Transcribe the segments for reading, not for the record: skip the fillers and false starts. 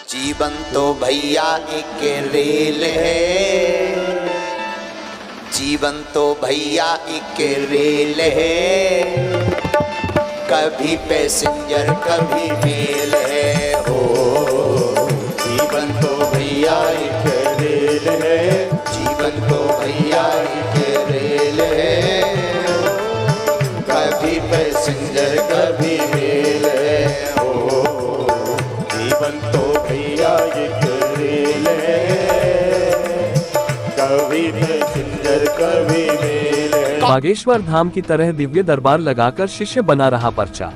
जीवन तो भैया एक रेल है, जीवन तो भैया एक रेल है, कभी पैसेंजर कभी मेल है। हो जीवन तो भैया एक रेल है, जीवन तो भैया एक रेल है, कभी पैसेंजर कभी मेल है। हो जीवन तो भैया एक रेल है, कभी पैसेंजर कभी मेल है। बागेश्वर धाम की तरह दिव्य दरबार लगाकर शिष्य बना रहा पर्चा।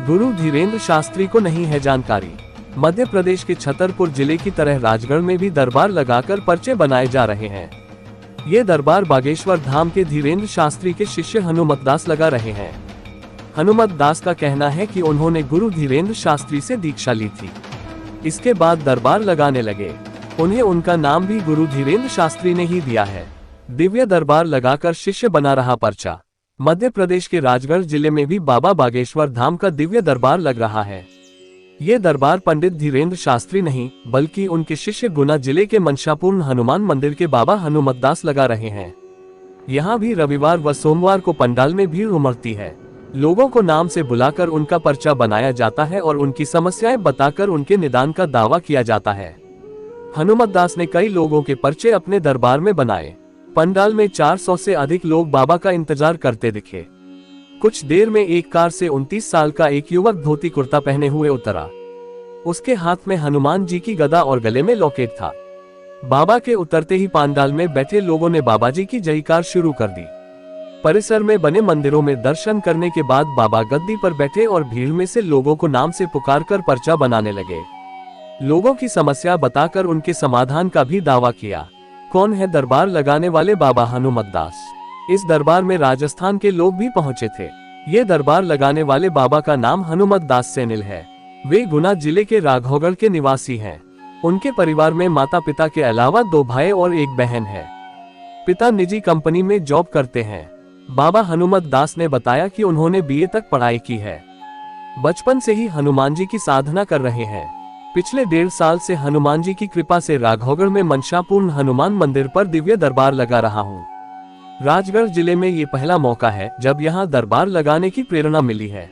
गुरु धीरेन्द्र शास्त्री को नहीं है जानकारी। मध्य प्रदेश के छतरपुर जिले की तरह राजगढ़ में भी दरबार लगाकर पर्चे बनाए जा रहे हैं। ये दरबार बागेश्वर धाम के धीरेन्द्र शास्त्री के शिष्य हनुमत दास लगा रहे हैं। हनुमत दास का कहना है कि उन्होंने गुरु धीरेन्द्र शास्त्री से दीक्षा ली थी, इसके बाद दरबार लगाने लगे। उन्हें उनका नाम भी गुरु धीरेन्द्र शास्त्री ने ही दिया है। दिव्य दरबार लगाकर शिष्य बना रहा पर्चा। मध्य प्रदेश के राजगढ़ जिले में भी बाबा बागेश्वर धाम का दिव्य दरबार लग रहा है। ये दरबार पंडित धीरेन्द्र शास्त्री नहीं बल्कि उनके शिष्य गुना जिले के मनशापूर्ण हनुमान मंदिर के बाबा हनुमत दास लगा रहे हैं। यहाँ भी रविवार व सोमवार को पंडाल में भीड़ उमड़ती है। लोगों को नाम से बुलाकर उनका पर्चा बनाया जाता है और उनकी समस्याएं बताकर उनके निदान का दावा किया जाता है। हनुमत दास ने कई लोगों के पर्चे अपने दरबार में बनाए। पंडाल में 400 से अधिक लोग बाबा का इंतजार करते दिखे। कुछ देर में एक कार से 29 साल का एक युवक धोती कुर्ता पहने हुए उतरा। उसके हाथ में हनुमान जी की गदा और गले में लॉकेट था। बाबा के उतरते ही पंडाल में बैठे लोगों ने बाबा जी की जयकार शुरू कर दी। परिसर में बने मंदिरों में दर्शन करने के बाद बाबा गद्दी पर बैठे और भीड़ में से लोगों को नाम से पुकारकर पर्चा बनाने लगे। लोगों की समस्या बताकर उनके समाधान का भी दावा किया। कौन है दरबार लगाने वाले बाबा हनुमत दास? इस दरबार में राजस्थान के लोग भी पहुंचे थे। ये दरबार लगाने वाले बाबा का नाम हनुमत दास सेनिल है। वे गुना जिले के राघौगढ़ के निवासी हैं। उनके परिवार में माता पिता के अलावा 2 भाई और 1 बहन है। पिता निजी कंपनी में जॉब करते हैं। बाबा हनुमत दास ने बताया कि उन्होंने BA तक पढ़ाई की है। बचपन से ही हनुमान जी की साधना कर रहे हैं। पिछले 1.5 साल से हनुमान जी की कृपा से राघौगढ़ में मनशापूर्ण हनुमान मंदिर पर दिव्य दरबार लगा रहा हूँ। राजगढ़ जिले में ये पहला मौका है जब यहाँ दरबार लगाने की प्रेरणा मिली है।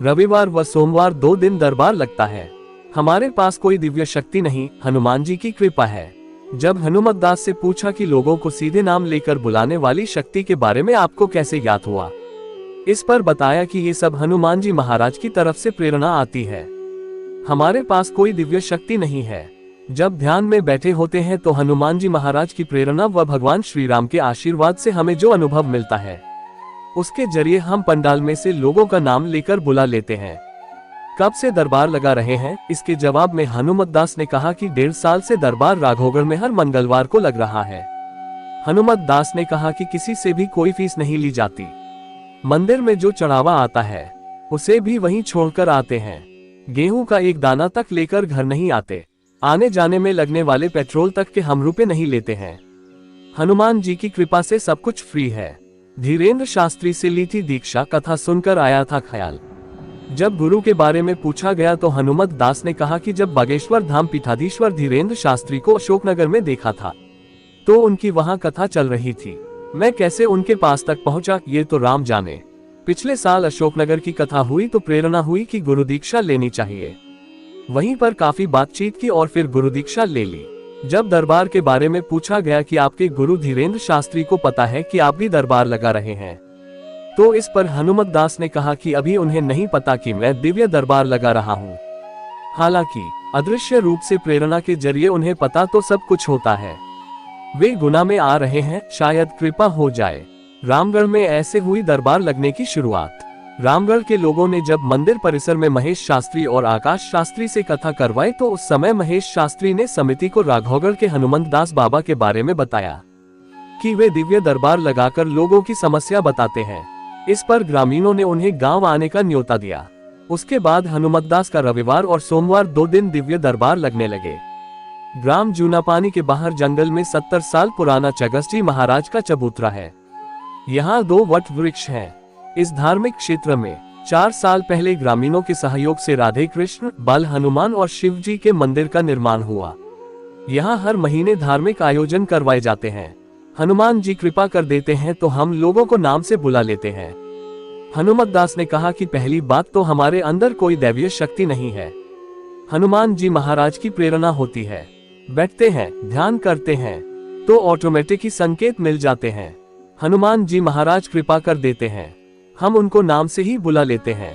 रविवार व सोमवार 2 दिन दरबार लगता है। हमारे पास कोई दिव्य शक्ति नहीं, हनुमान जी की कृपा है। जब हनुमत दास से पूछा कि लोगों को सीधे नाम लेकर बुलाने वाली शक्ति के बारे में आपको कैसे याद हुआ, इस पर बताया कि ये सब हनुमान जी महाराज की तरफ से प्रेरणा आती है। हमारे पास कोई दिव्य शक्ति नहीं है। जब ध्यान में बैठे होते हैं तो हनुमान जी महाराज की प्रेरणा व भगवान श्री राम के आशीर्वाद से हमें जो अनुभव मिलता है उसके जरिए हम पंडाल में से लोगों का नाम लेकर बुला लेते हैं। कब से दरबार लगा रहे हैं? इसके जवाब में हनुमत दास ने कहा कि 1.5 साल से दरबार राघौगढ़ में हर मंगलवार को लग रहा है। हनुमत दास ने कहा कि किसी से भी कोई फीस नहीं ली जाती। मंदिर में जो चढ़ावा आता है उसे भी वहीं छोड़कर आते हैं। गेहूं का एक दाना तक लेकर घर नहीं आते। आने जाने में लगने वाले पेट्रोल तक के हम रुपए नहीं लेते हैं। हनुमान जी की कृपा से सब कुछ फ्री है। धीरेन्द्र शास्त्री से ली थी दीक्षा, कथा सुनकर आया था ख्याल। जब गुरु के बारे में पूछा गया तो हनुमत दास ने कहा कि जब बागेश्वर धाम पीठाधीश्वर धीरेन्द्र शास्त्री को अशोकनगर में देखा था तो उनकी वहां कथा चल रही थी। मैं कैसे उनके पास तक पहुंचा ये तो राम जाने। पिछले साल अशोकनगर की कथा हुई तो प्रेरणा हुई कि गुरु दीक्षा लेनी चाहिए। वहीं पर काफी बातचीत की और फिर गुरु दीक्षा ले ली। जब दरबार के बारे में पूछा गया कि आपके गुरु धीरेन्द्र शास्त्री को पता है कि आप भी दरबार लगा रहे हैं, तो इस पर हनुमत दास ने कहा कि अभी उन्हें नहीं पता कि मैं दिव्य दरबार लगा रहा हूँ। हालांकि अदृश्य रूप से प्रेरणा के जरिए उन्हें पता तो सब कुछ होता है। वे गुना में आ रहे हैं, शायद कृपा हो जाए। रामगढ़ में ऐसे हुई दरबार लगने की शुरुआत। रामगढ़ के लोगों ने जब मंदिर परिसर में महेश शास्त्री और आकाश शास्त्री से कथा करवाई तो उस समय महेश शास्त्री ने समिति को राघौगढ़ के हनुमत दास बाबा के बारे में बताया कि वे दिव्य दरबार लगाकर लोगों की समस्या बताते हैं। इस पर ग्रामीणों ने उन्हें गांव आने का न्योता दिया। उसके बाद हनुमत दास का रविवार और सोमवार 2 दिन दिव्य दरबार लगने लगे। ग्राम जूनापानी के बाहर जंगल में 70 साल पुराना चगस्टी महाराज का चबूतरा है। यहाँ 2 वट वृक्ष हैं। इस धार्मिक क्षेत्र में 4 साल पहले ग्रामीणों के सहयोग से राधे कृष्ण, बल हनुमान और शिव जी के मंदिर का निर्माण हुआ। यहाँ हर महीने धार्मिक आयोजन करवाए जाते हैं। हनुमान जी कृपा कर देते हैं तो हम लोगों को नाम से बुला लेते हैं। हनुमत दास ने कहा कि पहली बात तो हमारे अंदर कोई दैवीय शक्ति नहीं है। हनुमान जी महाराज की प्रेरणा होती है। बैठते हैं, ध्यान करते हैं तो ऑटोमेटिक ही संकेत मिल जाते हैं। हनुमान जी महाराज कृपा कर देते हैं, हम उनको नाम से ही बुला लेते हैं।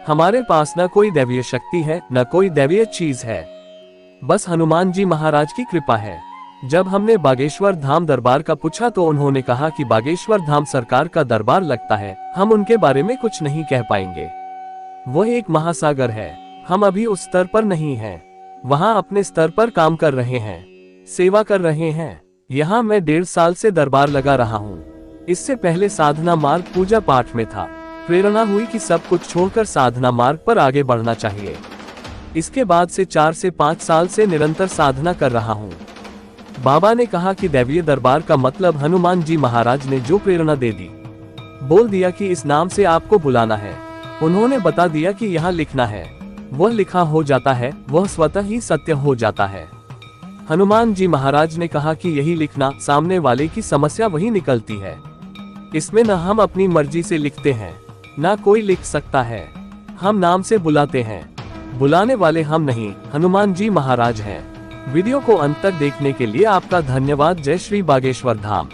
हमारे पास न कोई दैवीय शक्ति है, न कोई दैवीय चीज है, बस हनुमान जी महाराज की कृपा है। जब हमने बागेश्वर धाम दरबार का पूछा तो उन्होंने कहा कि बागेश्वर धाम सरकार का दरबार लगता है, हम उनके बारे में कुछ नहीं कह पाएंगे। वह एक महासागर है, हम अभी उस स्तर पर नहीं हैं। वहाँ अपने स्तर पर काम कर रहे हैं, सेवा कर रहे हैं। यहाँ मैं 1.5 साल से दरबार लगा रहा हूँ। इससे पहले साधना मार्ग पूजा पाठ में था। प्रेरणा हुई कि सब कुछ छोड़कर साधना मार्ग पर आगे बढ़ना चाहिए। इसके बाद से 4 से 5 साल से निरंतर साधना कर रहा हूँ। बाबा ने कहा कि दैवीय दरबार का मतलब हनुमान जी महाराज ने जो प्रेरणा दे दी, बोल दिया कि इस नाम से आपको बुलाना है। उन्होंने बता दिया कि यहाँ लिखना है, वह लिखा हो जाता है, वह स्वतः ही सत्य हो जाता है। हनुमान जी महाराज ने कहा कि यही लिखना, सामने वाले की समस्या वही निकलती है। इसमें न हम अपनी मर्जी से लिखते हैं, न कोई लिख सकता है। हम नाम से बुलाते हैं, बुलाने वाले हम नहीं, हनुमान जी महाराज हैं। वीडियो को अंत तक देखने के लिए आपका धन्यवाद। जय श्री बागेश्वर धाम।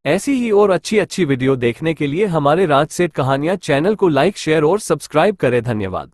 ऐसी ही और अच्छी वीडियो देखने के लिए हमारे राज सेठ कहानियां चैनल को लाइक, शेयर और सब्सक्राइब करें। धन्यवाद।